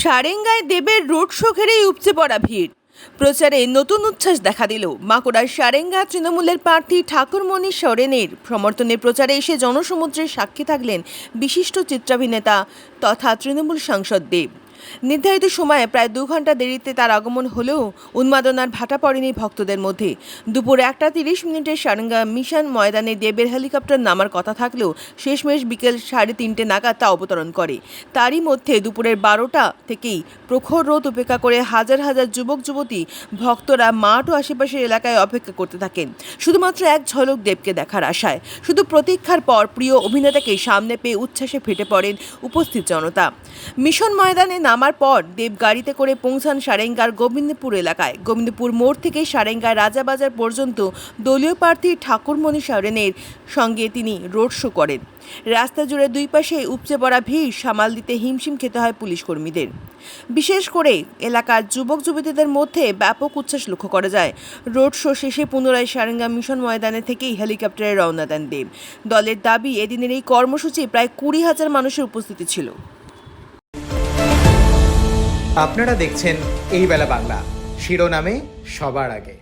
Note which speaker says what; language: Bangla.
Speaker 1: সারেঙ্গায় দেবের রোড শো ঘিরেই উপচে পড়া ভিড়। প্রচারে নতুন উচ্ছ্বাস দেখা দিল। বাঁকুড়ার সারেঙ্গা তৃণমূলের প্রার্থী ঠাকুরমণি সোরেনের সমর্থনে প্রচারে এসে জনসমুদ্রের সাক্ষী থাকলেন বিশিষ্ট চিত্রাভিনেতা তথা তৃণমূল সাংসদ দেব। নির্ধারিত সময়ে প্রায় 2 ঘন্টা দেরিতে তার আগমন হলেও উন্মাদনার ভাটা পড়েনি ভক্তদের মধ্যে। দুপুর 1:30 সারেঙ্গা মিশন ময়দানে দেবের হেলিকপ্টার নামার কথা থাকলেও শেষমেশ বিকেল 3:30 নাগাদ তা অবতরণ করে। তারই মধ্যে দুপুরের 12টা থেকেই প্রখর রোদ উপেক্ষা করে হাজার হাজার যুবক যুবতী ভক্তরা মাঠ ও আশেপাশের এলাকায় অপেক্ষা করতে থাকেন শুধুমাত্র এক ঝলক দেবকে দেখার আশায়। শুধু প্রতীক্ষার পর প্রিয় অভিনেতাকে সামনে পেয়ে উচ্ছ্বাসে ফেটে পড়েন উপস্থিত জনতা। মিশন ময়দানে নামার পর দেব গাড়িতে করে পৌঁছান সারেঙ্গার গোবিন্দপুর এলাকায়। গোবিন্দপুর মোড় থেকে সারেঙ্গার রাজাবাজার পর্যন্ত দলীয় প্রার্থী ঠাকুরমণি সোরেনের সঙ্গে তিনি রোড শো করেন। রাস্তা জুড়ে দুই পাশে উপচে পড়া ভিড় সামাল দিতে হিমশিম খেতে হয় পুলিশ কর্মীদের। বিশেষ করে এলাকার যুবক যুবতীদের মধ্যে ব্যাপক উচ্ছ্বাস লক্ষ্য করা যায়। রোড শো শেষে পুনরায় সারেঙ্গা মিশন ময়দানে থেকেই হেলিকপ্টারে রওনা দেন দেব। দলের দাবি, এদিনের এই কর্মসূচি প্রায় 20,000 মানুষের উপস্থিতি ছিল।
Speaker 2: আপনারা দেখছেন এই বেলা বাংলা, শিরোনামে সবার আগে।